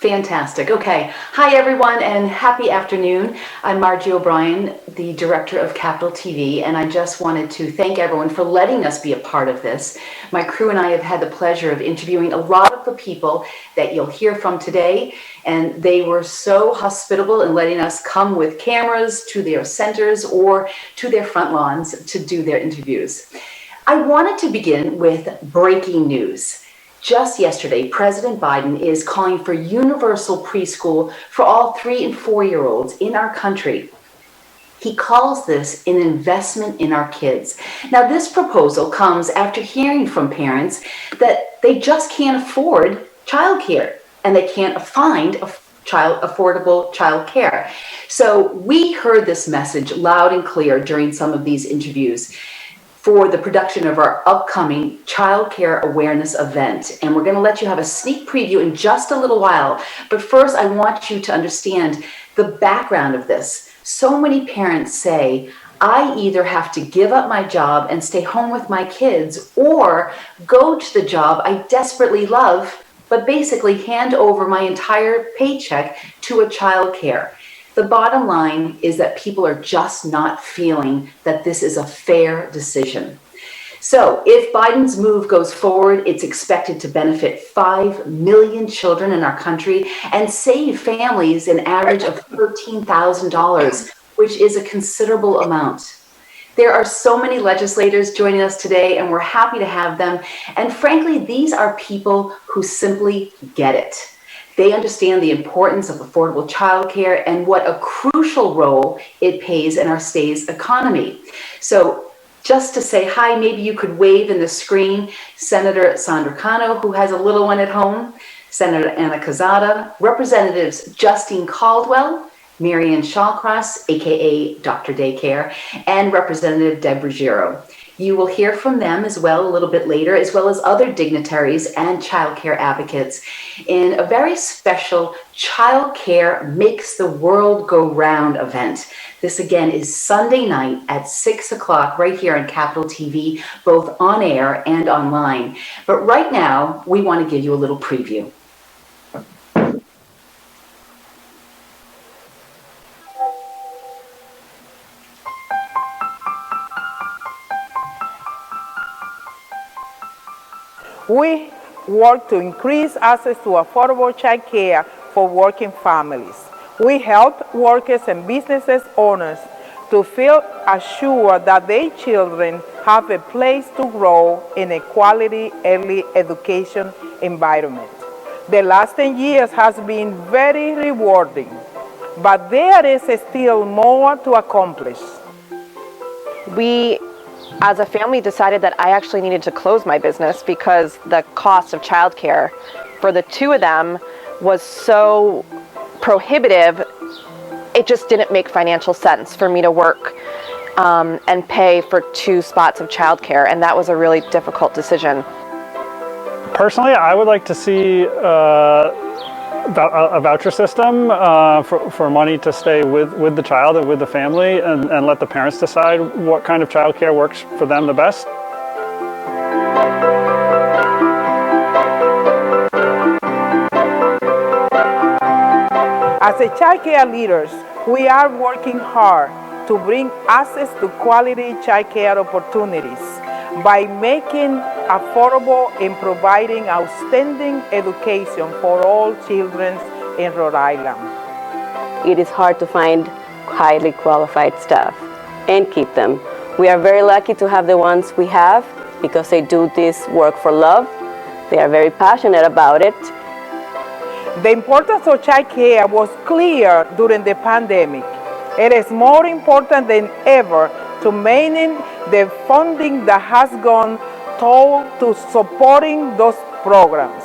Fantastic. Okay. Hi, everyone, and happy afternoon. I'm Margie O'Brien, the director of Capital TV, and I just wanted to thank everyone for letting us be a part of this. My crew and I have had the pleasure of interviewing a lot of the people that you'll hear from today, and they were so hospitable in letting us come with cameras to their centers or to their front lawns to do their interviews. I wanted to begin with breaking news. Just yesterday, President Biden is calling for universal preschool for all 3 and 4-year-olds in our country. He calls this an investment in our kids. Now, this proposal comes after hearing from parents that they just can't afford childcare and they can't find affordable childcare. So we heard this message loud and clear during some of these interviews for the production of our upcoming Child Care Awareness event. And we're going to let you have a sneak preview in just a little while. But first, I want you to understand the background of this. So many parents say, I either have to give up my job and stay home with my kids or go to the job I desperately love, but basically hand over my entire paycheck to a child care. The bottom line is that people are just not feeling that this is a fair decision. So if Biden's move goes forward, it's expected to benefit 5 million children in our country and save families an average of $13,000, which is a considerable amount. There are so many legislators joining us today, and we're happy to have them. And frankly, these are people who simply get it. They understand the importance of affordable childcare and what a crucial role it plays in our state's economy. So just to say hi, maybe you could wave in the screen, Senator Sandra Cano, who has a little one at home, Senator Anna Kazarian, Representatives Justine Caldwell, Marianne Shawcross, aka Dr. Daycare, and Representative Deb Ruggiero. You will hear from them as well a little bit later, as well as other dignitaries and child care advocates in a very special Child Care Makes the World Go Round event. This again is Sunday night at 6 o'clock right here on Capital TV, both on air and online. But right now, we want to give you a little preview. We work to increase access to affordable child care for working families. We help workers and businesses owners to feel assured that their children have a place to grow in a quality early education environment. The last 10 years has been very rewarding, but there is still more to accomplish. We as a family decided that I actually needed to close my business because the cost of childcare for the 2 of them was so prohibitive. It just didn't make financial sense for me to work and pay for 2 spots of childcare, and that was a really difficult decision. Personally, I would like to see a voucher system for money to stay with the child and with the family, and let the parents decide what kind of childcare works for them the best. As a childcare leaders, we are working hard to bring access to quality childcare opportunities by making affordable and providing outstanding education for all children in Rhode Island. It is hard to find highly qualified staff and keep them. We are very lucky to have the ones we have because they do this work for love. They are very passionate about it. The importance of childcare was clear during the pandemic. It is more important than ever to maintain the funding that has gone toward to supporting those programs,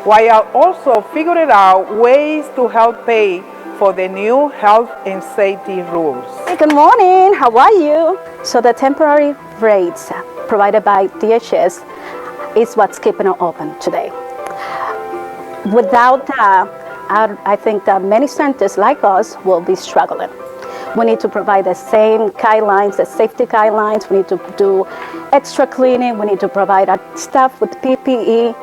while also figuring out ways to help pay for the new health and safety rules. Hey, good morning, how are you? So the temporary rates provided by DHS is what's keeping it open today. Without that, I think that many centers like us will be struggling. We need to provide the same guidelines, the safety guidelines. We need to do extra cleaning. We need to provide our staff with PPE.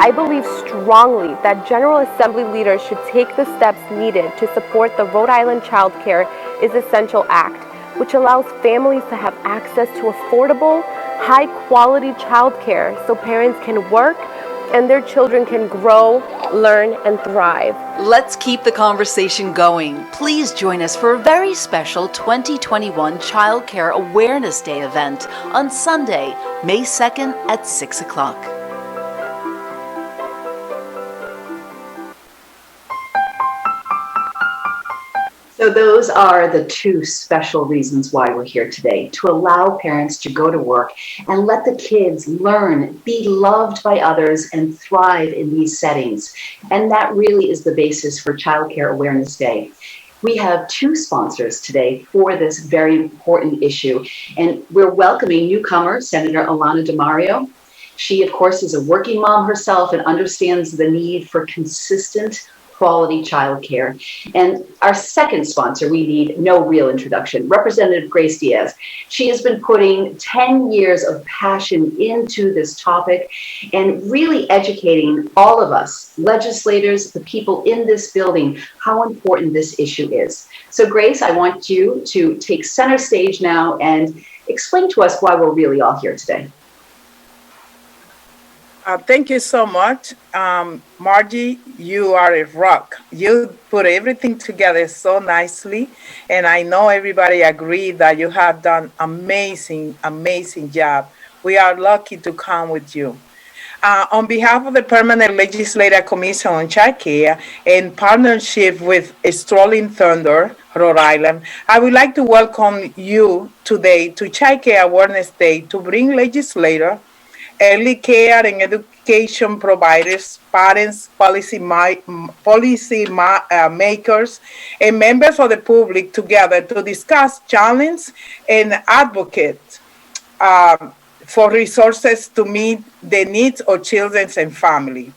I believe strongly that General Assembly leaders should take the steps needed to support the Rhode Island Child Care is Essential Act, which allows families to have access to affordable, high-quality child care so parents can work and their children can grow, learn, and thrive. Let's keep the conversation going. Please join us for a very special 2021 Child Care Awareness Day event on Sunday, May 2nd at 6 o'clock. So those are the two special reasons why we're here today, to allow parents to go to work and let the kids learn, be loved by others, and thrive in these settings. And that really is the basis for Child Care Awareness Day. We have two sponsors today for this very important issue, and we're welcoming newcomer, Senator Alana Demario. She, of course, is a working mom herself and understands the need for consistent quality childcare. And our second sponsor, we need no real introduction, Representative Grace Diaz. She has been putting 10 years of passion into this topic and really educating all of us, legislators, the people in this building, how important this issue is. So Grace, I want you to take center stage now and explain to us why we're really all here today. Thank you so much. Margie, you are a rock. You put everything together so nicely. And I know everybody agreed that you have done amazing job. We are lucky to come with you. On behalf of the Permanent Legislative Commission on Child Care, in partnership with Strolling Thunder, Rhode Island, I would like to welcome you today to Child Care Awareness Day to bring legislators, early care and education providers, parents, policy makers, and members of the public together to discuss challenges and advocate for resources to meet the needs of children and family.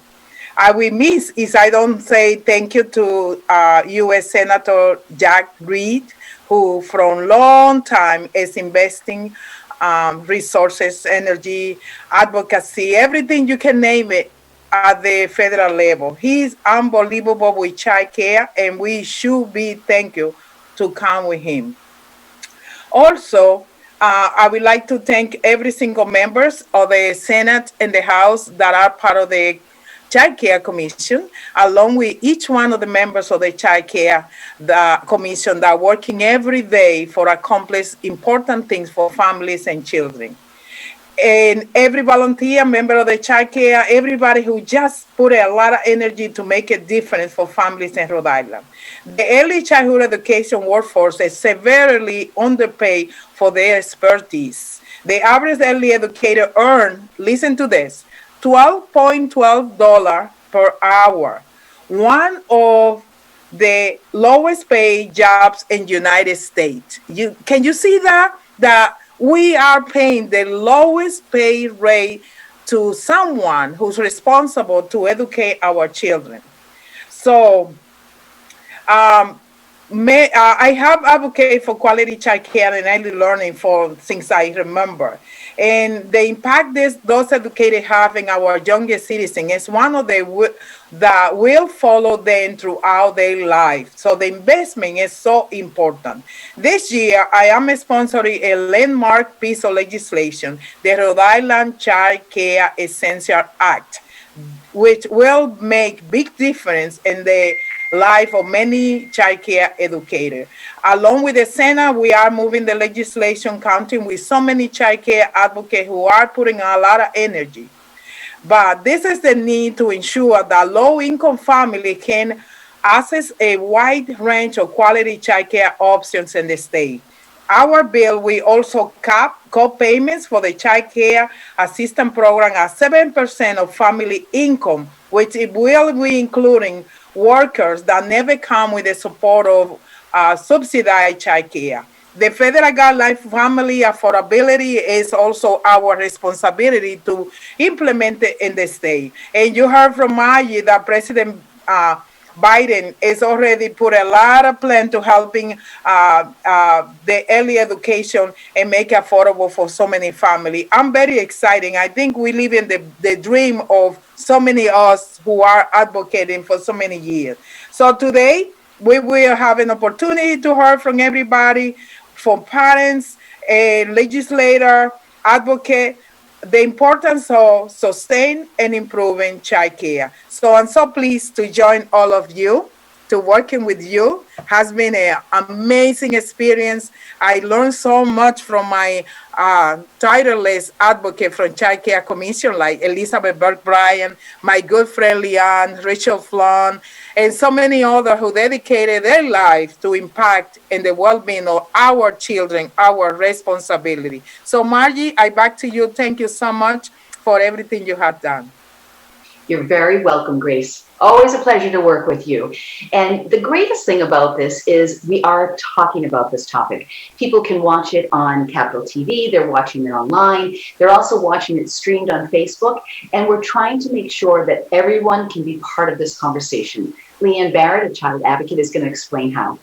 I will miss if I don't say thank you to U.S. Senator Jack Reed, who from long time is investing resources, energy, advocacy, everything you can name it at the federal level. He's unbelievable with child care, and we should be thankful to come with him. Also, I would like to thank every single members of the Senate and the House that are part of the Child Care Commission, along with each one of the members of the Child Care Commission that are working every day for accomplish important things for families and children. And every volunteer member of the Child Care, everybody who just put a lot of energy to make a difference for families in Rhode Island. The early childhood education workforce is severely underpaid for their expertise. The average early educator earns, listen to this, $12.12 per hour, one of the lowest paid jobs in the United States. Can you see that? That we are paying the lowest paid rate to someone who's responsible to educate our children. So I have advocated for quality child care and early learning since I remember. And the impact those educators have in our youngest citizens is one of the that will follow them throughout their life. So the investment is so important. This year, I am sponsoring a landmark piece of legislation, the Rhode Island Child Care Essential Act, which will make big difference in the life of many child care educators. Along with the Senate, we are moving the legislation counting with so many child care advocates who are putting a lot of energy. But this is the need to ensure that low-income families can access a wide range of quality child care options in the state. Our bill will also cap co-payments for the child care assistance program at 7% of family income, which it will be including workers that never come with the support of subsidized child care. The federal guideline for family affordability is also our responsibility to implement it in the state. And you heard from Maggie that President Biden has already put a lot of plan to helping the early education and make it affordable for so many families. I'm very excited. I think we live in the dream of so many of us who are advocating for so many years. So today we will have an opportunity to hear from everybody, from parents, legislator, advocate, the importance of sustain and improving child care. So I'm so pleased to join all of you, to working with you. Has been an amazing experience. I learned so much from my tireless advocate from Child Care Commission, like Elizabeth Burke Bryan, my good friend Leanne, Rachel Flon, and so many others who dedicated their lives to impact in the well-being of our children, our responsibility. So Margie, I back to you. Thank you so much for everything you have done. You're very welcome, Grace. Always a pleasure to work with you. And the greatest thing about this is we are talking about this topic. People can watch it on Capitol TV. They're watching it online. They're also watching it streamed on Facebook. And we're trying to make sure that everyone can be part of this conversation. Leanne Barrett, a child advocate, is going to explain how.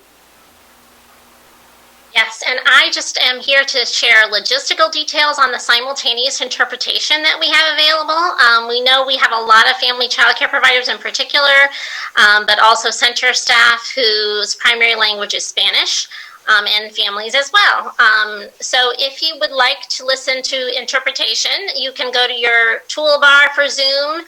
Yes, and I just am here to share logistical details on the simultaneous interpretation that we have available. We know we have a lot of family child care providers in particular, but also center staff whose primary language is Spanish, and families as well. So if you would like to listen to interpretation, you can go to your toolbar for Zoom,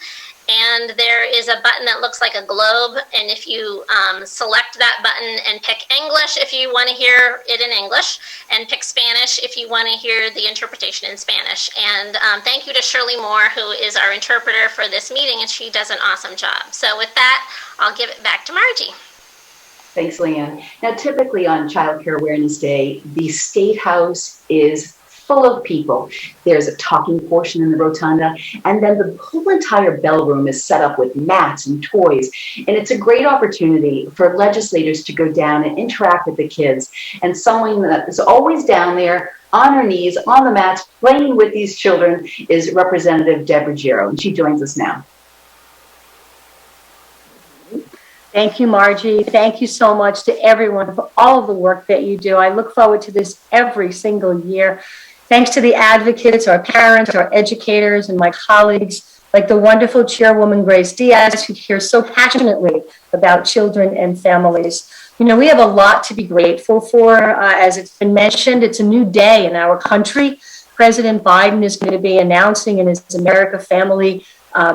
and there is a button that looks like a globe. And if you select that button and pick English if you want to hear it in English, and pick Spanish if you want to hear the interpretation in Spanish. And thank you to Shirley Moore, who is our interpreter for this meeting, and she does an awesome job. So with that, I'll give it back to Margie. Thanks, Leanne. Now, typically on Child Care Awareness Day, the State House is full of people. There's a talking portion in the rotunda, and then the whole entire bell room is set up with mats and toys. And it's a great opportunity for legislators to go down and interact with the kids. And someone that is always down there on her knees, on the mats, playing with these children is Representative Deb Ruggiero, and she joins us now. Thank you, Margie. Thank you so much to everyone for all of the work that you do. I look forward to this every single year. Thanks to the advocates, our parents, our educators, and my colleagues, like the wonderful chairwoman, Grace Diaz, who cares so passionately about children and families. You know, we have a lot to be grateful for. As it's been mentioned, it's a new day in our country. President Biden is going to be announcing in his America Family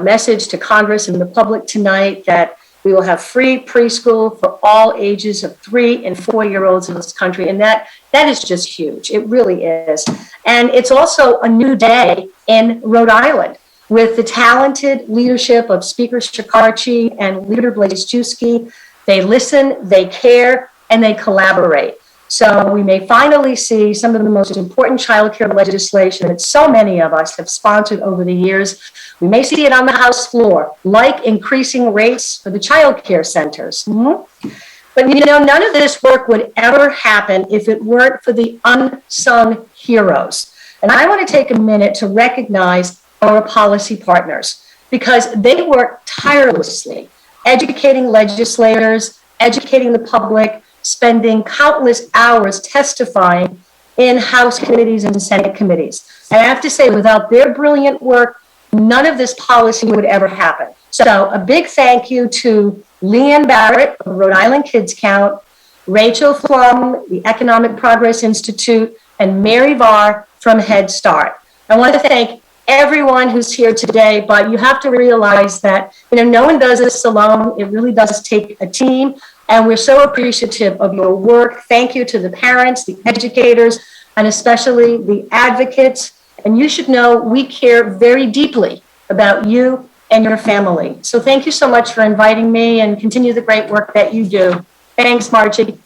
message to Congress and the public tonight that we will have free preschool for all ages of 3 and 4-year-olds in this country. And that is just huge. It really is. And it's also a new day in Rhode Island with the talented leadership of Speaker Shekarchi and Leader Blazejewski. They listen, they care, and they collaborate. So we may finally see some of the most important child care legislation that so many of us have sponsored over the years. We may see it on the House floor, like increasing rates for the child care centers. But you know, none of this work would ever happen if it weren't for the unsung heroes. And I want to take a minute to recognize our policy partners, because they work tirelessly, educating legislators, educating the public, spending countless hours testifying in House committees and Senate committees. And I have to say, without their brilliant work, none of this policy would ever happen. So a big thank you to Leanne Barrett of Rhode Island Kids Count, Rachel Flum, the Economic Progress Institute, and Mary Varr from Head Start. I want to thank everyone who's here today, but you have to realize that, you know, no one does this alone. It really does take a team. And we're so appreciative of your work. Thank you to the parents, the educators, and especially the advocates. And you should know we care very deeply about you and your family. So thank you so much for inviting me, and continue the great work that you do. Thanks, Margie.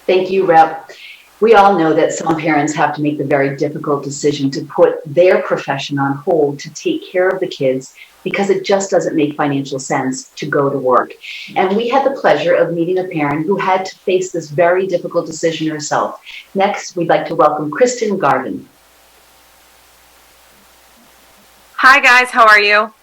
Thank you, Rep. We all know that some parents have to make the very difficult decision to put their profession on hold to take care of the kids, because it just doesn't make financial sense to go to work. And we had the pleasure of meeting a parent who had to face this very difficult decision herself. Next, we'd like to welcome Kristen Garden. Hi guys, how are you?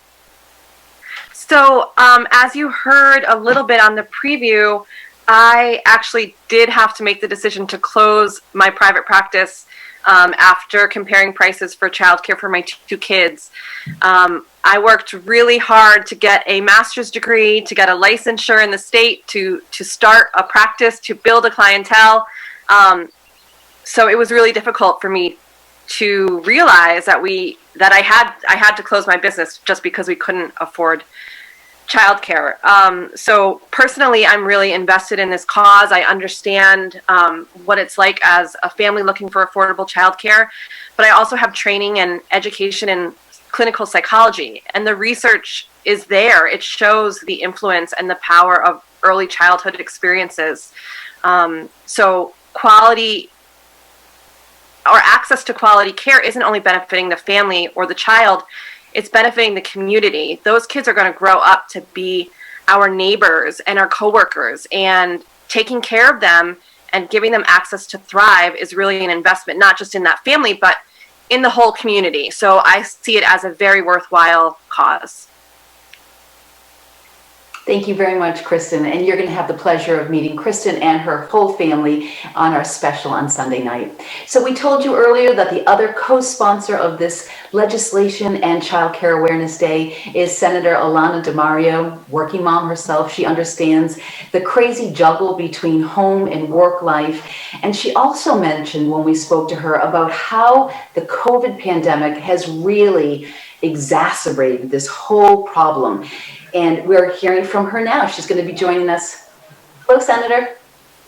So as you heard a little bit on the preview, I actually did have to make the decision to close my private practice after comparing prices for childcare for my two kids. I worked really hard to get a master's degree, to get a licensure in the state, to start a practice, to build a clientele. So it was really difficult for me to realize that I had to close my business just because we couldn't afford childcare. So personally, I'm really invested in this cause. I understand what it's like as a family looking for affordable childcare, but I also have training and education in clinical psychology, and the research is there. It shows the influence and the power of early childhood experiences. So quality or access to quality care isn't only benefiting the family or the child, it's benefiting the community. Those kids are going to grow up to be our neighbors and our coworkers, and taking care of them and giving them access to thrive is really an investment, not just in that family, but in the whole community. So I see it as a very worthwhile cause. Thank you very much, Kristen. And you're going to have the pleasure of meeting Kristen and her whole family on our special on Sunday night. So we told you earlier that the other co-sponsor of this legislation and Child Care Awareness Day is Senator Alana Demario, working mom herself. She understands the crazy juggle between home and work life. And she also mentioned when we spoke to her about how the COVID pandemic has really exacerbated this whole problem. And we're hearing from her now. She's going to be joining us. Hello, Senator.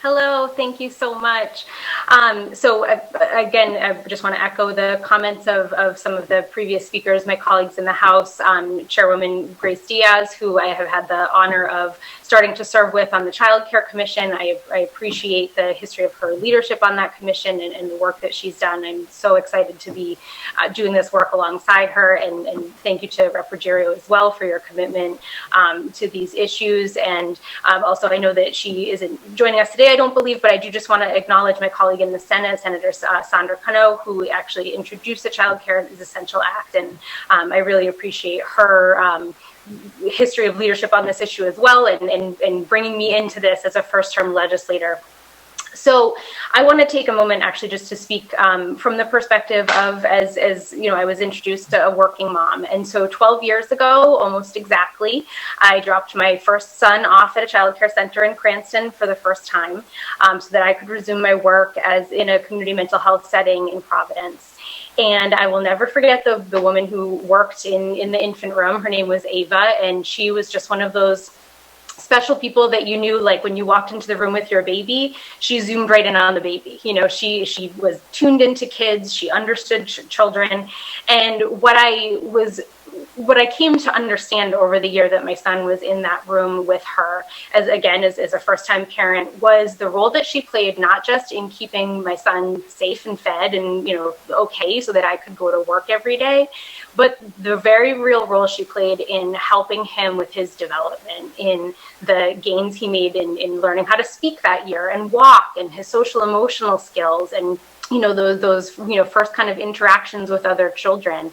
Hello, thank you so much. Again, I just want to echo the comments of some of the previous speakers, my colleagues in the House, Chairwoman Grace Diaz, who I have had the honor of starting to serve with on the Child Care Commission. I appreciate the history of her leadership on that commission and the work that she's done. I'm so excited to be doing this work alongside her, and thank you to Rep. Ruggiero as well for your commitment to these issues. And also, I know that she isn't joining us today, I don't believe, but I do just want to acknowledge my colleague in the Senate, Senator Sandra Cano, who actually introduced the Child Care is Essential Act, and I really appreciate her history of leadership on this issue as well, and bringing me into this as a first-term legislator. So I want to take a moment actually just to speak from the perspective of, as you know, I was introduced to a working mom. And so 12 years ago, almost exactly, I dropped my first son off at a child care center in Cranston for the first time so that I could resume my work as in a community mental health setting in Providence. And I will never forget the woman who worked in the infant room. Her name was Ava, and she was just one of those special people that you knew, like when you walked into the room with your baby, she zoomed right in on the baby. You know, she was tuned into kids, she understood children. And what I came to understand over the year that my son was in that room with her, as a first-time parent, was the role that she played, not just in keeping my son safe and fed and, you know, okay, so that I could go to work every day, but the very real role she played in helping him with his development, in the gains he made in learning how to speak that year and walk, and his social emotional skills, and you know, those first kind of interactions with other children.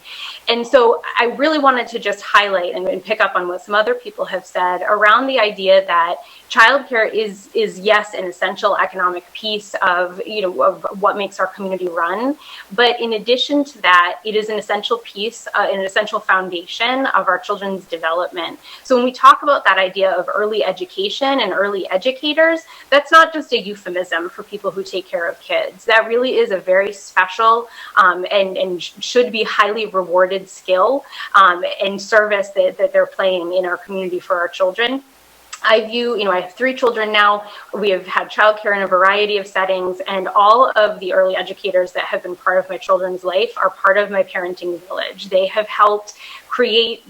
And so I really wanted to just highlight and pick up on what some other people have said around the idea that childcare is yes, an essential economic piece of, of what makes our community run. But in addition to that, it is an essential piece, an essential foundation of our children's development. So when we talk about that idea of early education and early educators, that's not just a euphemism for people who take care of kids. That really is a very special and should be highly rewarded skill and service that they're playing in our community for our children. I have 3 children now. We have had childcare in a variety of settings, and all of the early educators that have been part of my children's life are part of my parenting village. They have helped create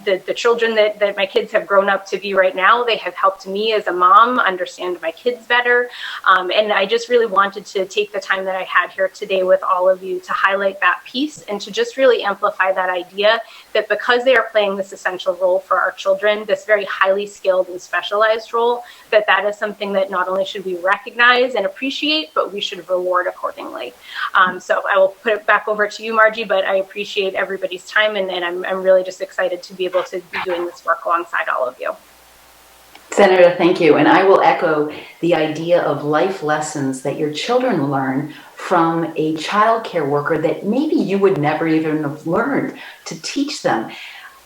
the children that my kids have grown up to be right now. They have helped me as a mom understand my kids better. And I just really wanted to take the time that I had here today with all of you to highlight that piece and to just really amplify that idea that because they are playing this essential role for our children, this very highly skilled and specialized role, that is something that not only should we recognize and appreciate, but we should reward accordingly. So I will put it back over to you, Margie, but I appreciate everybody's time, and I'm really really just excited to be able to be doing this work alongside all of you. Senator, thank you. And I will echo the idea of life lessons that your children learn from a child care worker that maybe you would never even have learned to teach them.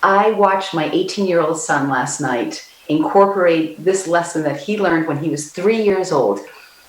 I watched my 18-year-old son last night incorporate this lesson that he learned when he was 3 years old.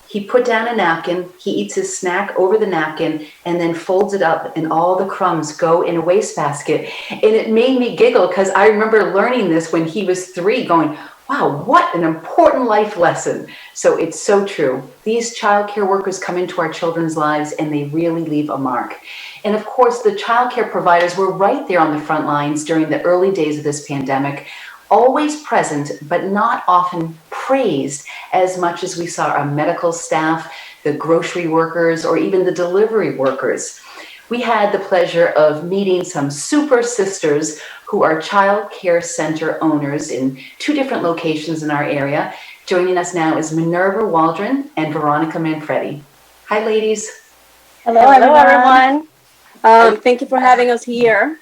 He put down a napkin, he eats his snack over the napkin, and then folds it up, and all the crumbs go in a wastebasket. And it made me giggle because I remember learning this when he was 3, going, wow, what an important life lesson. So it's so true. These childcare workers come into our children's lives and they really leave a mark. And of course, the childcare providers were right there on the front lines during the early days of this pandemic, always present, but not often praised as much as we saw our medical staff, the grocery workers, or even the delivery workers. We had the pleasure of meeting some super sisters who are child care center owners in 2 different locations in our area. Joining us now is Minerva Waldron and Veronica Manfredi. Hi, ladies. Hello, everyone. Thank you for having us here.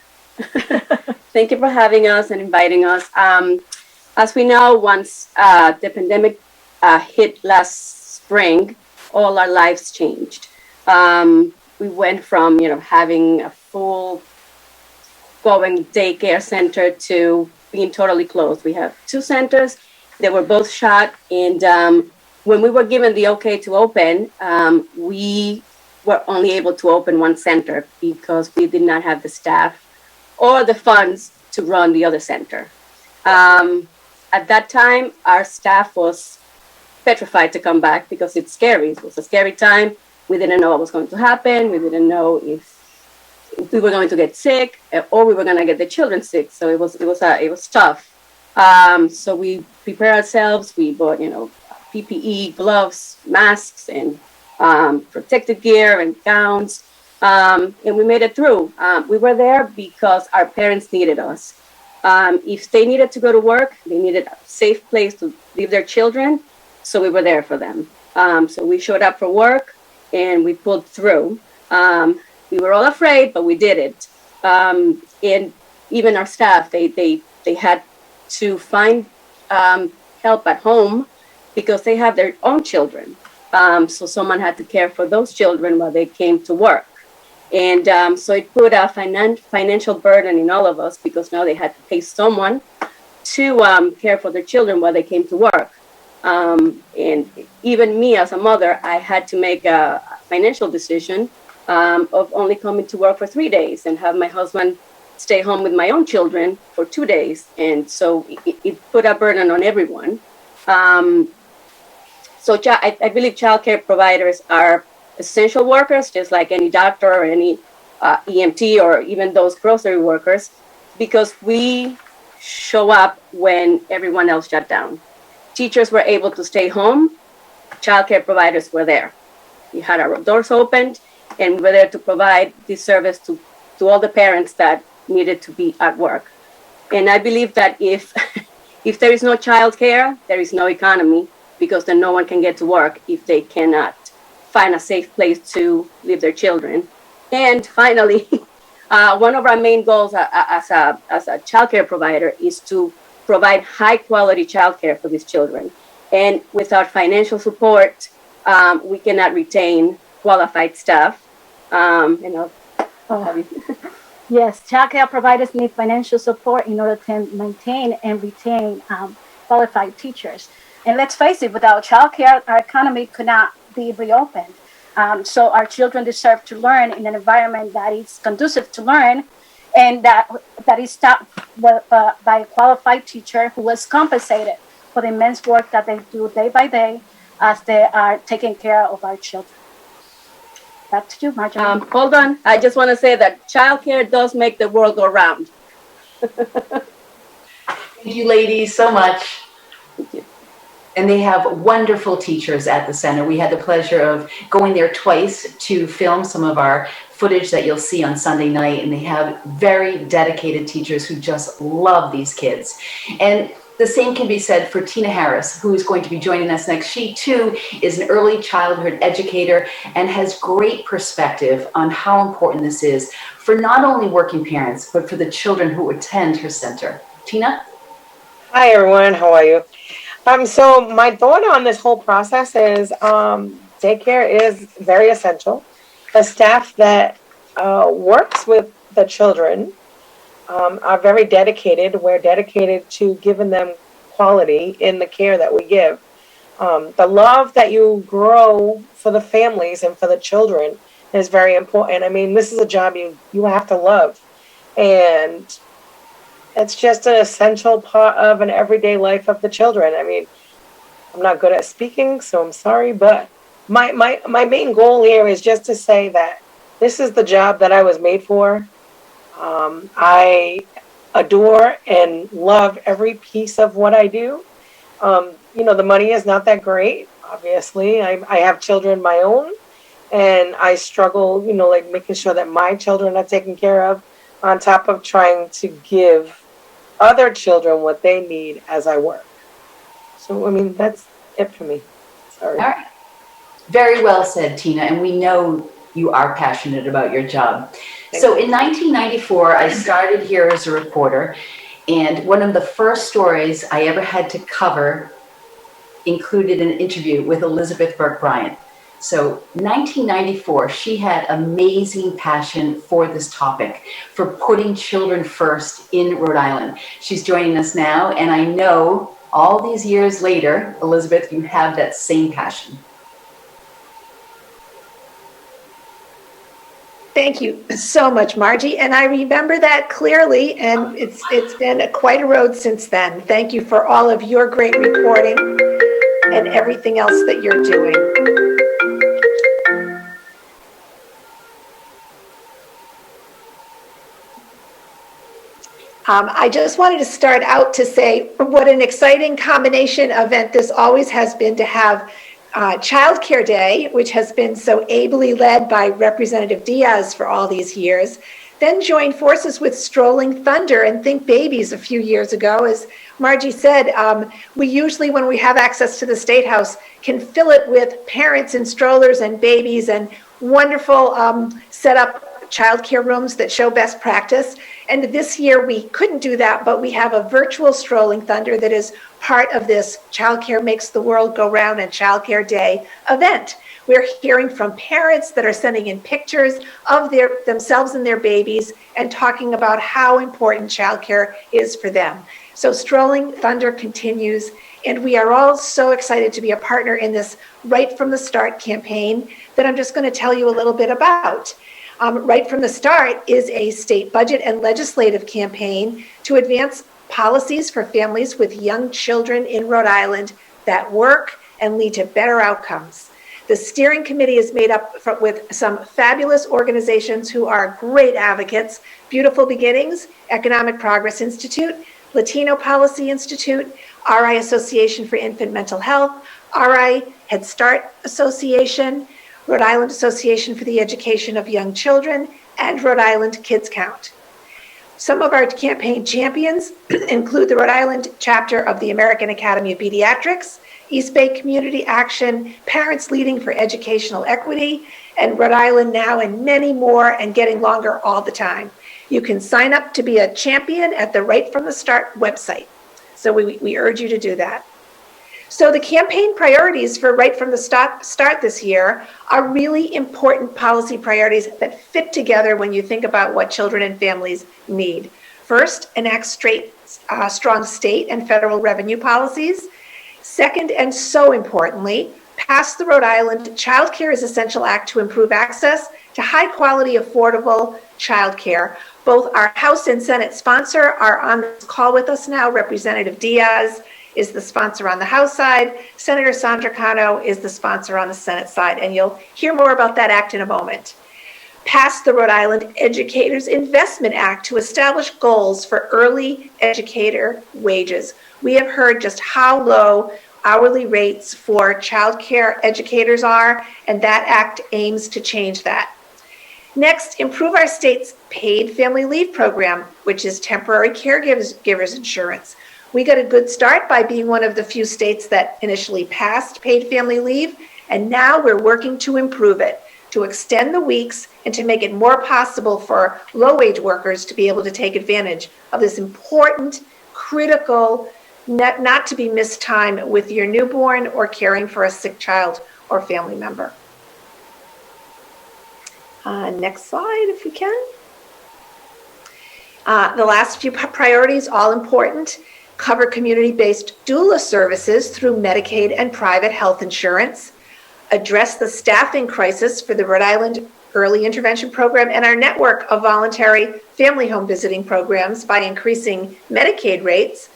Thank you for having us and inviting us. As we know, once the pandemic hit last spring, all our lives changed. We went from having a full going daycare center to being totally closed. We have 2 centers. They were both shut, and when we were given the okay to open, we were only able to open 1 center because we did not have the staff or the funds to run the other center. At that time, our staff was petrified to come back because it's scary. It was a scary time. We didn't know what was going to happen. We didn't know if we were going to get sick or we were going to get the children sick. So it was tough. So we prepared ourselves. We bought, PPE, gloves, masks, and protective gear and gowns. And we made it through. We were there because our parents needed us. If they needed to go to work, they needed a safe place to leave their children. So we were there for them. So we showed up for work and we pulled through. We were all afraid, but we did it. And even our staff, they had to find help at home because they have their own children. So someone had to care for those children while they came to work. And so it put a financial burden in all of us because now they had to pay someone to care for their children while they came to work. And even me as a mother, I had to make a financial decision of only coming to work for 3 days and have my husband stay home with my own children for 2 days. And so it put a burden on everyone. So I believe childcare providers are essential workers, just like any doctor or any EMT or even those grocery workers, because we show up when everyone else shut down. Teachers were able to stay home. Childcare providers were there. We had our doors opened, and we were there to provide this service to all the parents that needed to be at work. And I believe that if there is no childcare, there is no economy, because then no one can get to work if they cannot find a safe place to leave their children. And finally, one of our main goals as a childcare provider is to provide high quality childcare for these children. And without financial support, we cannot retain qualified staff. Yes, childcare providers need financial support in order to maintain and retain qualified teachers. And let's face it, without childcare, our economy could not be reopened. So our children deserve to learn in an environment that is conducive to learn, and that is taught by a qualified teacher who is compensated for the immense work that they do day by day as they are taking care of our children. Back to you, Marjorie. Hold on. I just want to say that childcare does make the world go round. Thank you, ladies, so much. Thank you. And they have wonderful teachers at the center. We had the pleasure of going there twice to film some of our footage that you'll see on Sunday night, and they have very dedicated teachers who just love these kids. And the same can be said for Tina Harris, who is going to be joining us next. She too is an early childhood educator and has great perspective on how important this is for not only working parents, but for the children who attend her center. Tina? Hi, everyone. How are you? So my thought on this whole process is daycare is very essential. The staff that works with the children are very dedicated. We're dedicated to giving them quality in the care that we give. The love that you grow for the families and for the children is very important. I mean, this is a job you have to love. And it's just an essential part of an everyday life of the children. I mean, I'm not good at speaking, so I'm sorry, but my main goal here is just to say that this is the job that I was made for. I adore and love every piece of what I do. The money is not that great, obviously. I have children of my own, and I struggle, like making sure that my children are taken care of, on top of trying to give other children what they need as I work. So, I mean, that's it for me. Sorry. All right. Very well said, Tina, and we know you are passionate about your job. So in 1994, I started here as a reporter, and one of the first stories I ever had to cover included an interview with Elizabeth Burke Bryant. So 1994, she had amazing passion for this topic, for putting children first in Rhode Island. She's joining us now, and I know all these years later, Elizabeth, you have that same passion. Thank you so much, Margie. And I remember that clearly, and it's been quite a road since then. Thank you for all of your great reporting and everything else that you're doing. I just wanted to start out to say what an exciting combination event this always has been to have Child Care Day, which has been so ably led by Representative Diaz for all these years, then join forces with Strolling Thunder and Think Babies a few years ago. As Margie said, we usually, when we have access to the State House, can fill it with parents in strollers and babies and wonderful set up childcare rooms that show best practice. And this year we couldn't do that, but we have a virtual Strolling Thunder that is part of this Childcare Makes the World Go Round and Childcare Day event. We're hearing from parents that are sending in pictures of themselves and their babies and talking about how important childcare is for them. So Strolling Thunder continues, and we are all so excited to be a partner in this Right from the Start campaign that I'm just going to tell you a little bit about. Right from the Start is a state budget and legislative campaign to advance policies for families with young children in Rhode Island that work and lead to better outcomes. The steering committee is made up with some fabulous organizations who are great advocates: Beautiful Beginnings, Economic Progress Institute, Latino Policy Institute, RI Association for Infant Mental Health, RI Head Start Association, Rhode Island Association for the Education of Young Children, and Rhode Island Kids Count. Some of our campaign champions include the Rhode Island chapter of the American Academy of Pediatrics, East Bay Community Action, Parents Leading for Educational Equity, and Rhode Island Now, and many more, and getting longer all the time. You can sign up to be a champion at the Right from the Start website. So we urge you to do that. So the campaign priorities for Right from the Start this year are really important policy priorities that fit together when you think about what children and families need. First, enact strong state and federal revenue policies. Second, and so importantly, pass the Rhode Island Child Care is Essential Act to improve access to high quality, affordable child care. Both our House and Senate sponsor are on this call with us now. Representative Diaz is the sponsor on the House side. Senator Sandra Cano is the sponsor on the Senate side, and you'll hear more about that act in a moment. Pass the Rhode Island Educators Investment Act to establish goals for early educator wages. We have heard just how low hourly rates for childcare educators are, and that act aims to change that. Next, improve our state's paid family leave program, which is temporary caregivers insurance. We got a good start by being one of the few states that initially passed paid family leave, and now we're working to improve it, to extend the weeks and to make it more possible for low-wage workers to be able to take advantage of this important, critical, not to be missed time with your newborn or caring for a sick child or family member. Next slide, if we can. The last few priorities, all important. Cover community-based doula services through Medicaid and private health insurance. Address the staffing crisis for the Rhode Island Early Intervention Program and our network of voluntary family home visiting programs by increasing Medicaid rates.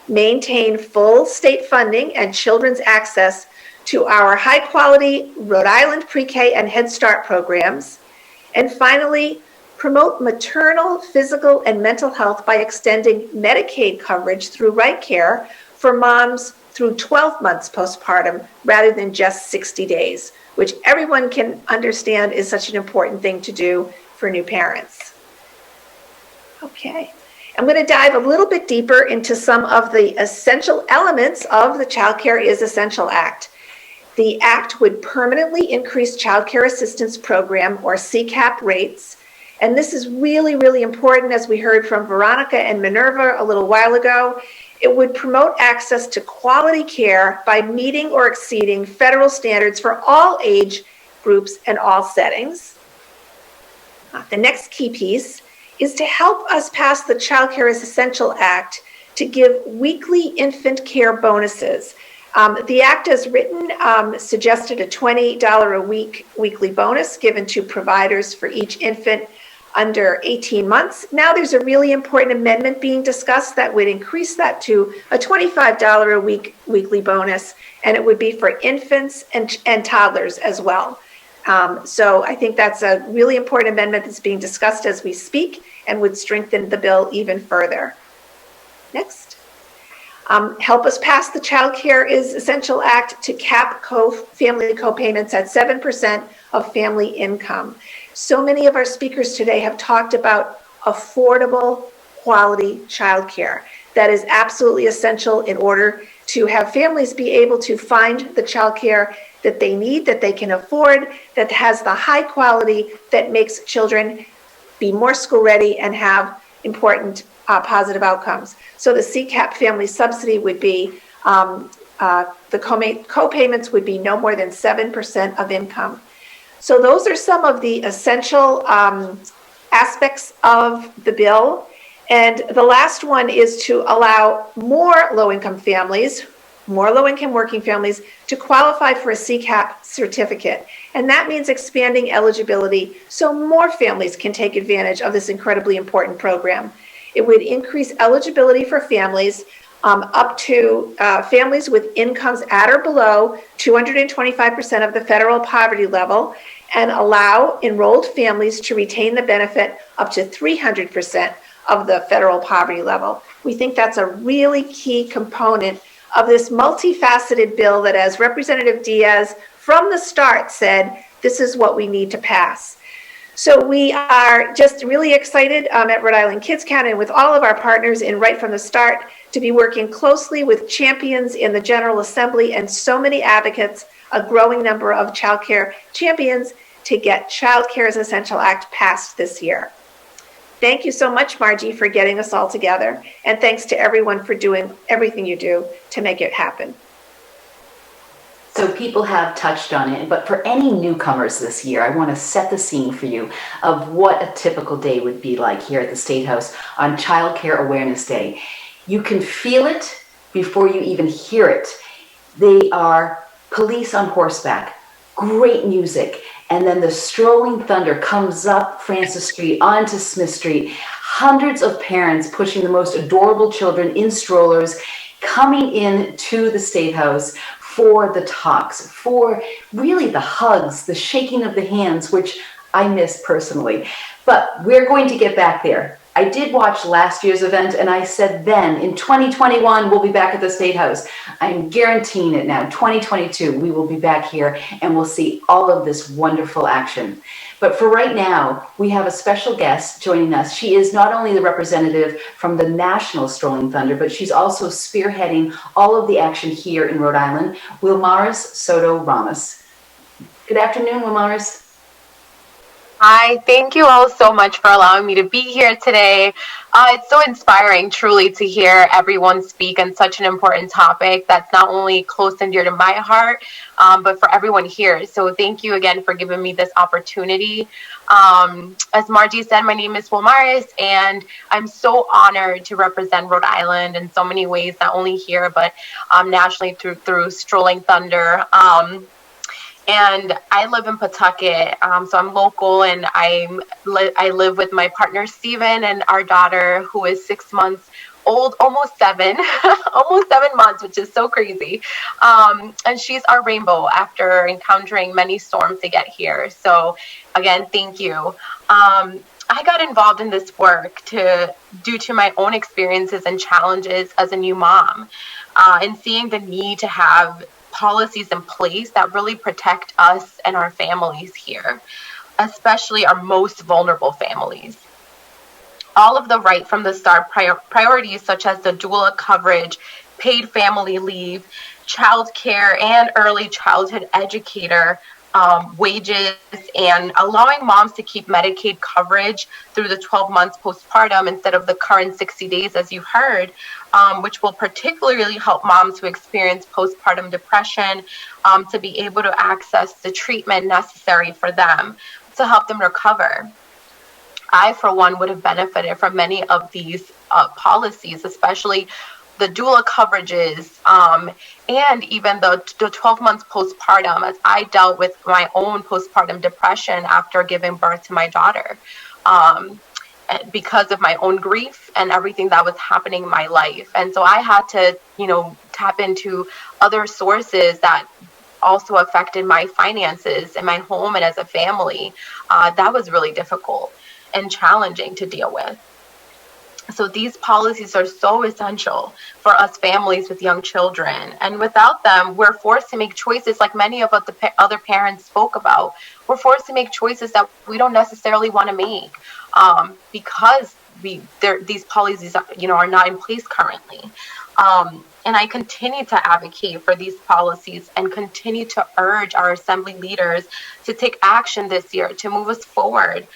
Maintain full state funding and children's access to our high-quality Rhode Island pre-K and Head Start programs. And finally, promote maternal, physical, and mental health by extending Medicaid coverage through Right Care for moms through 12 months postpartum rather than just 60 days, which everyone can understand is such an important thing to do for new parents. Okay, I'm going to dive a little bit deeper into some of the essential elements of the Child Care is Essential Act. The act would permanently increase Child Care Assistance Program, or CCAP, rates. And this is really, really important, as we heard from Veronica and Minerva a little while ago. It would promote access to quality care by meeting or exceeding federal standards for all age groups and all settings. The next key piece is to help us pass the Child Care is Essential Act to give weekly infant care bonuses. The act as written suggested a $20 a week weekly bonus given to providers for each infant under 18 months. Now there's a really important amendment being discussed that would increase that to a $25 a week weekly bonus, and it would be for infants and toddlers as well. So I think that's a really important amendment that's being discussed as we speak and would strengthen the bill even further. Next. Help us pass the Child Care is Essential Act to cap family co-payments at 7% of family income. So many of our speakers today have talked about affordable, quality childcare. That is absolutely essential in order to have families be able to find the childcare that they need, that they can afford, that has the high quality that makes children be more school ready and have important positive outcomes. So the CCAP family subsidy would be, the co-payments would be no more than 7% of income. So those are some of the essential aspects of the bill. And the last one is to allow more low-income families, more low-income working families, to qualify for a CCAP certificate. And that means expanding eligibility so more families can take advantage of this incredibly important program. It would increase eligibility for families up to families with incomes at or below 225% of the federal poverty level, and allow enrolled families to retain the benefit up to 300% of the federal poverty level. We think that's a really key component of this multifaceted bill that, as Representative Diaz from the start said, this is what we need to pass. So we are just really excited at Rhode Island Kids Count and with all of our partners in right from the start to be working closely with champions in the General Assembly and so many advocates, a growing number of child care champions, to get Child Care is Essential Act passed this year. Thank you so much, Margie, for getting us all together. And thanks to everyone for doing everything you do to make it happen. So people have touched on it, but for any newcomers this year, I want to set the scene for you of what a typical day would be like here at the State House on Child Care Awareness Day. You can feel it before you even hear it. They are police on horseback, great music, and then the strolling thunder comes up Francis Street onto Smith Street. Hundreds of parents pushing the most adorable children in strollers coming in to the State House for the talks, for really the hugs, the shaking of the hands, which I miss personally. But we're going to get back there. I did watch last year's event, and I said then, in 2021, we'll be back at the State House. I'm guaranteeing it now. 2022, we will be back here, and we'll see all of this wonderful action. But for right now, we have a special guest joining us. She is not only the representative from the National Strolling Thunder, but she's also spearheading all of the action here in Rhode Island, Wilmaris Soto Ramos. Good afternoon, Wilmaris. Hi, thank you all so much for allowing me to be here today. It's so inspiring, truly, to hear everyone speak on such an important topic that's not only close and dear to my heart, but for everyone here. So thank you again for giving me this opportunity. As Margie said, my name is Wilmaris, and I'm so honored to represent Rhode Island in so many ways, not only here, but nationally through Strolling Thunder. And I live in Pawtucket, so I'm local, and I live with my partner Steven and our daughter, who is 6 months old, almost 7, almost 7 months, which is so crazy. And she's our rainbow after encountering many storms to get here. So again, thank you. I got involved in this work due to my own experiences and challenges as a new mom, and seeing the need to have policies in place that really protect us and our families here, especially our most vulnerable families. All of the right from the start priorities such as the doula coverage, paid family leave, child care, and early childhood educator wages, and allowing moms to keep Medicaid coverage through the 12 months postpartum instead of the current 60 days, as you heard, which will particularly help moms who experience postpartum depression to be able to access the treatment necessary for them to help them recover. I, for one, would have benefited from many of these policies, especially the doula coverages, and even the 12 months postpartum, as I dealt with my own postpartum depression after giving birth to my daughter, because of my own grief and everything that was happening in my life. And so I had to, tap into other sources that also affected my finances in my home and as a family. That was really difficult and challenging to deal with. So these policies are so essential for us families with young children. And without them, we're forced to make choices like many of what the other parents spoke about. We're forced to make choices that we don't necessarily want to make because these policies are not in place currently. And I continue to advocate for these policies and continue to urge our assembly leaders to take action this year to move us forward.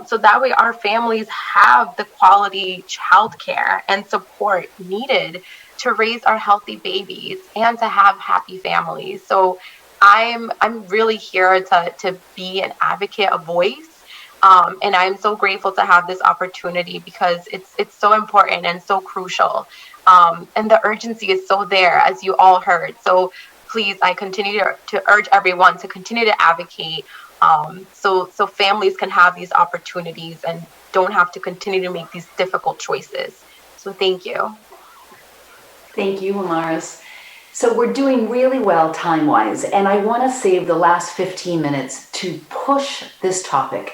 So that way our families have the quality childcare and support needed to raise our healthy babies and to have happy families. So I'm really here to be an advocate, a voice, and I'm so grateful to have this opportunity because it's so important and so crucial. And the urgency is so there, as you all heard. So please, I continue to urge everyone to continue to advocate. So families can have these opportunities and don't have to continue to make these difficult choices. So thank you. Thank you, Wilmaris. So we're doing really well time-wise, and I want to save the last 15 minutes to push this topic.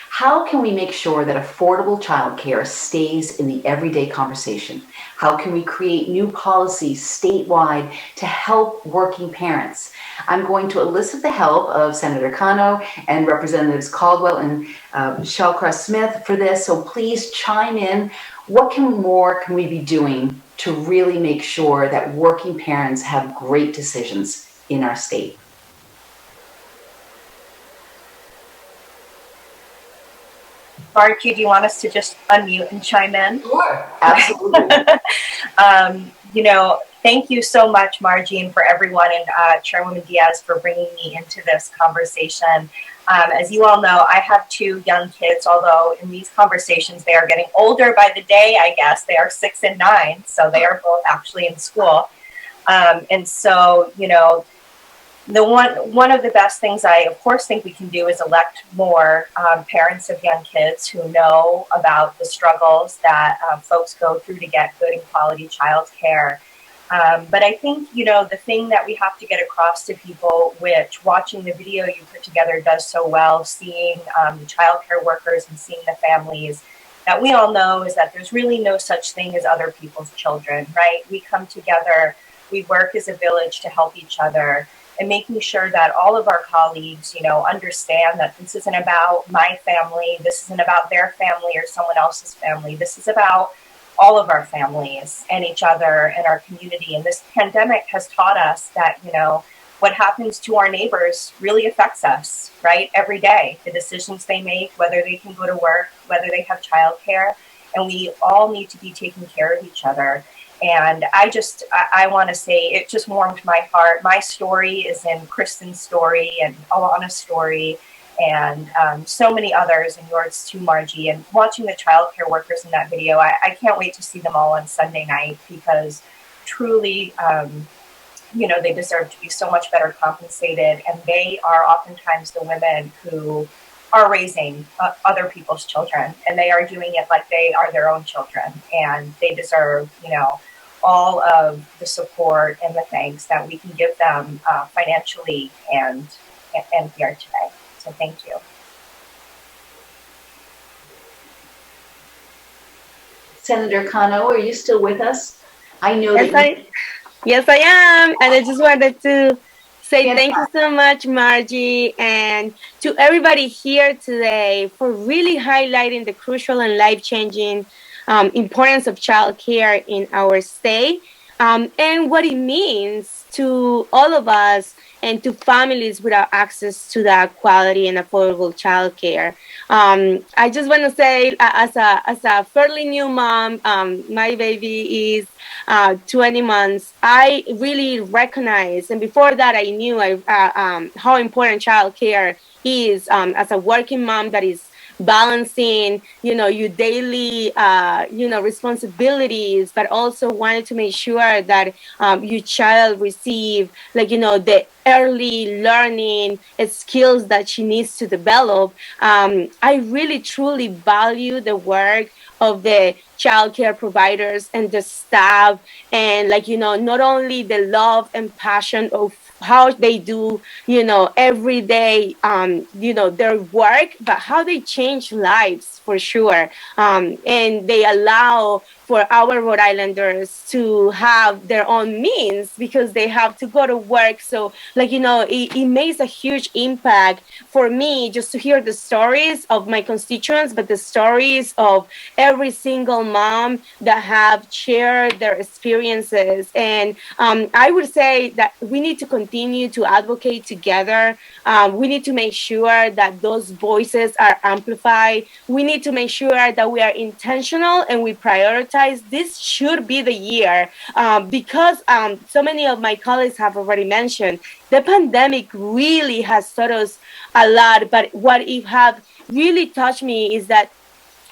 How can we make sure that affordable childcare stays in the everyday conversation? How can we create new policies statewide to help working parents? I'm going to elicit the help of Senator Cano and Representatives Caldwell and Shawcross Smith for this, so please chime in. What more can we be doing to really make sure that working parents have great decisions in our state? Margie, do you want us to just unmute and chime in? Sure, absolutely. Thank you so much, Margie, and for everyone, and Chairwoman Diaz for bringing me into this conversation. As you all know, I have 2 young kids, although in these conversations they are getting older by the day, I guess. They are 6 and 9, so they are both actually in school. And so, one of the best things I, of course, think we can do is elect more parents of young kids who know about the struggles that folks go through to get good and quality childcare. But I think, the thing that we have to get across to people, which watching the video you put together does so well, seeing the childcare workers and seeing the families, that we all know is that there's really no such thing as other people's children, right? We come together, we work as a village to help each other, and making sure that all of our colleagues, understand that this isn't about my family, this isn't about their family or someone else's family. This is about all of our families and each other and our community. And this pandemic has taught us that, what happens to our neighbors really affects us, right? Every day, the decisions they make, whether they can go to work, whether they have childcare, and we all need to be taking care of each other. And I want to say it just warmed my heart. My story is in Kristen's story and Alana's story and so many others, and yours too, Margie. And watching the childcare workers in that video, I can't wait to see them all on Sunday night, because truly, they deserve to be so much better compensated. And they are oftentimes the women who are raising other people's children, and they are doing it like they are their own children. And they deserve, all of the support and the thanks that we can give them financially and here today. So thank you. Senator Cano, are you still with us? I know Yes, I am. And I just wanted to say thank you so much, Margie, and to everybody here today for really highlighting the crucial and life-changing importance of childcare in our state, and what it means to all of us and to families without access to that quality and affordable childcare. I just want to say, as a fairly new mom, my baby is 20 months. I really recognize, and before that, I knew how important childcare is as a working mom that is balancing, your daily, responsibilities, but also wanted to make sure that your child receive, the early learning skills that she needs to develop. I really, truly value the work of the childcare providers and the staff, and not only the love and passion of how they do, every day, their work, but how they change lives for sure. And they allow for our Rhode Islanders to have their own means because they have to go to work. So, it makes a huge impact for me just to hear the stories of my constituents, but the stories of every single mom that have shared their experiences. And I would say that we need to continue to advocate together. We need to make sure that those voices are amplified. We need to make sure that we are intentional and we prioritize. This should be the year because so many of my colleagues have already mentioned, the pandemic really has taught us a lot. But what it have really touched me is that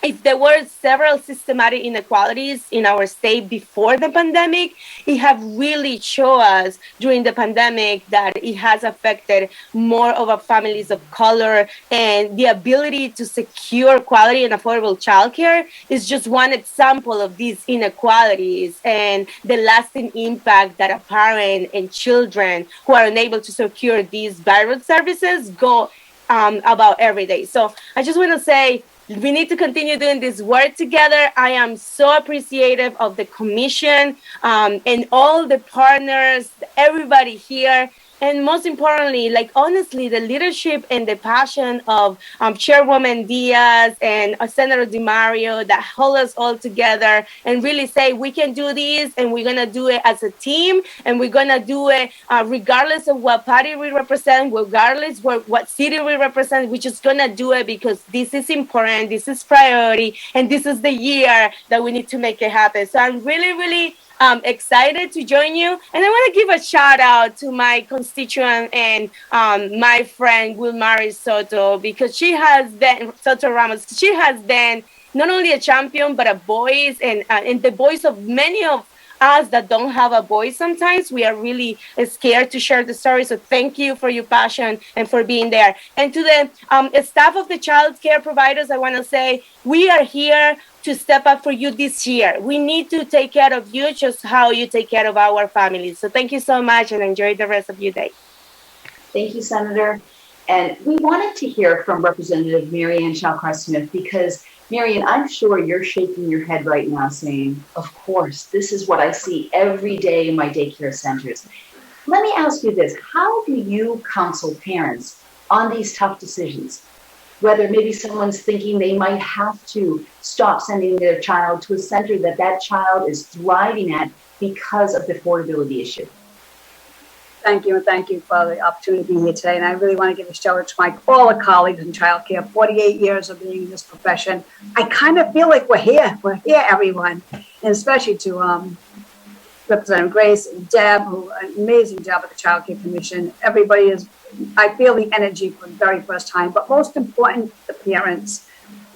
if there were several systematic inequalities in our state before the pandemic, it have really shown us during the pandemic that it has affected more of our families of color, and the ability to secure quality and affordable childcare is just one example of these inequalities and the lasting impact that a parent and children who are unable to secure these vital services go about every day. So I just want to say, we need to continue doing this work together. I am so appreciative of the commission and all the partners, everybody here. And most importantly, honestly, the leadership and the passion of Chairwoman Diaz and Senator DiMario that hold us all together and really say we can do this, and we're going to do it as a team, and we're going to do it regardless of what party we represent, regardless what city we represent. We're just going to do it because this is important, this is priority, and this is the year that we need to make it happen. So I'm really, really excited to join you. And I want to give a shout out to my constituent and my friend Wilmary Soto, because she has been, Soto Ramos, she has been not only a champion, but a voice, and the voice of many of us that don't have a voice. Sometimes we are really scared to share the story. So thank you for your passion and for being there. And to the staff of the child care providers, I want to say we are here to step up for you this year. We need to take care of you just how you take care of our families. So thank you so much, and enjoy the rest of your day. Thank you, Senator. And we wanted to hear from Representative Marianne Shawcross Smith, because Marianne, I'm sure you're shaking your head right now saying, of course, this is what I see every day in my daycare centers. Let me ask you this. How do you counsel parents on these tough decisions? Whether maybe someone's thinking they might have to stop sending their child to a center that that child is thriving at because of the affordability issue. Thank you, and thank you for the opportunity to be here today. And I really want to give a shout out to all the colleagues in childcare, 48 years of being in this profession. I kind of feel like we're here, everyone, and especially to Representative Grace and Deb, who an amazing job at the Child Care Commission. Everybody is, I feel the energy for the very first time, but most important, the parents.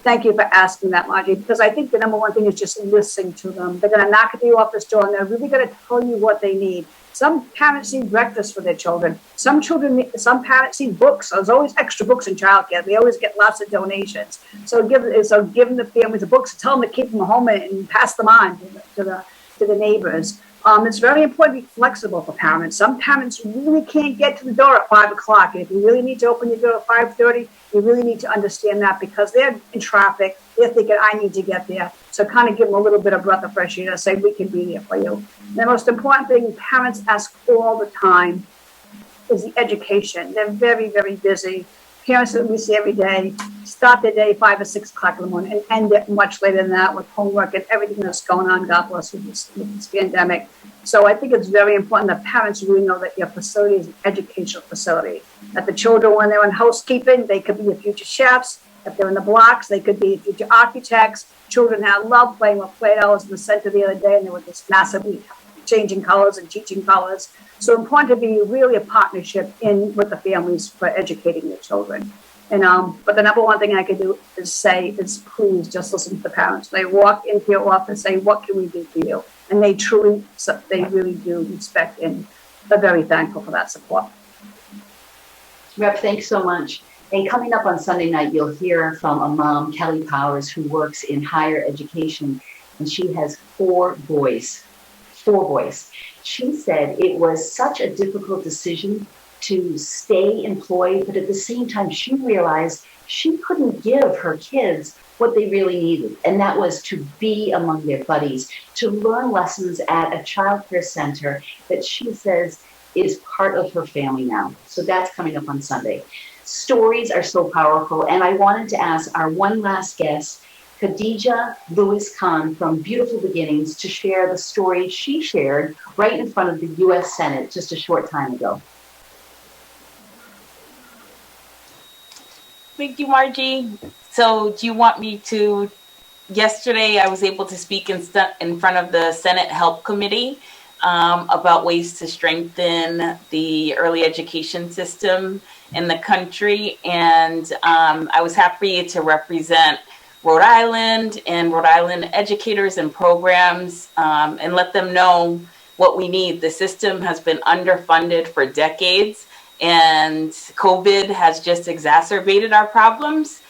Thank you for asking that, Margie, because I think the number one thing is just listening to them. They're going to knock at your office door and they're really going to tell you what they need. Some parents need breakfast for their children. Some parents need books. There's always extra books in childcare. They always get lots of donations. So giving the families the books, tell them to keep them home and pass them on to the neighbors. It's very important to be flexible for parents. Some parents really can't get to the door at 5 o'clock. And if you really need to open your door at 5:30, you really need to understand that because they're in traffic. They're thinking, I need to get there. So kind of give them a little bit of breath of fresh air to say, we can be here for you. The most important thing parents ask all the time is the education. They're very, very busy. Parents that we see every day start their day 5 or 6 o'clock in the morning and end it much later than that with homework and everything that's going on, God bless, with this pandemic. So I think it's very important that parents really know that your facility is an educational facility. That the children, when they're in housekeeping, they could be your future chefs. If they're in the blocks, they could be future architects. Children have loved playing with Play-Dohs in the center the other day, and they were just massively changing colors and teaching colors. So important to be really a partnership with the families for educating their children. And but the number one thing I can do is please just listen to the parents. They walk into your office and say, what can we do for you? And they really do respect and are very thankful for that support. Rep, thanks so much. And coming up on Sunday night, you'll hear from a mom, Kelly Powers, who works in higher education, and she has 4 boys. 4 boys. She said it was such a difficult decision to stay employed, but at the same time, she realized she couldn't give her kids what they really needed, and that was to be among their buddies, to learn lessons at a child care center that she says is part of her family now. So that's coming up on Sunday. Stories are so powerful, and I wanted to ask our one last guest, Khadija Lewis Khan from Beautiful Beginnings, to share the story she shared right in front of the U.S. Senate just a short time ago. Thank you, Margie. So do you want me to, yesterday I was able to speak in front of the Senate Help Committee about ways to strengthen the early education system in the country. And I was happy to represent Rhode Island and Rhode Island educators and programs and let them know what we need. The system has been underfunded for decades, and COVID has just exacerbated our problems.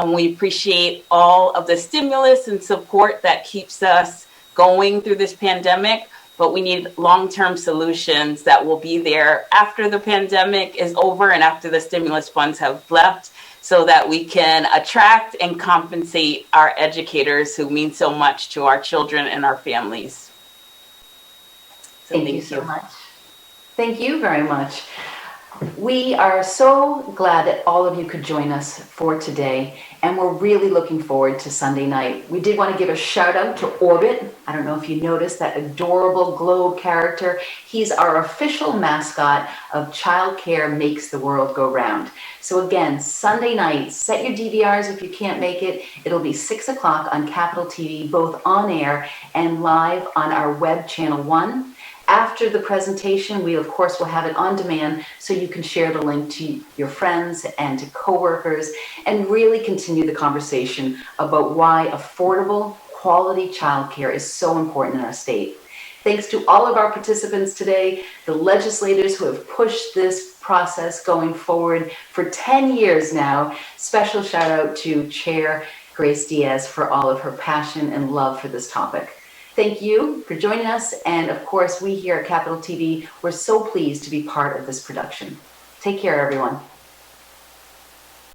We appreciate all of the stimulus and support that keeps us going through this pandemic, but we need long-term solutions that will be there after the pandemic is over and after the stimulus funds have left, so that we can attract and compensate our educators who mean so much to our children and our families. So thank you so much. Thank you very much. We are so glad that all of you could join us for today, and we're really looking forward to Sunday night. We did want to give a shout out to Orbit. I don't know if you noticed that adorable globe character. He's our official mascot of Child Care Makes the World Go Round. So again, Sunday night, set your DVRs if you can't make it. It'll be 6 o'clock on Capital TV, both on air and live on our web channel 1. After the presentation, we of course will have it on demand so you can share the link to your friends and to coworkers and really continue the conversation about why affordable, quality childcare is so important in our state. Thanks to all of our participants today, the legislators who have pushed this process going forward for 10 years now. Special shout out to Chair Grace Diaz for all of her passion and love for this topic. Thank you for joining us, and of course, we here at Capital TV, we're so pleased to be part of this production. Take care, everyone.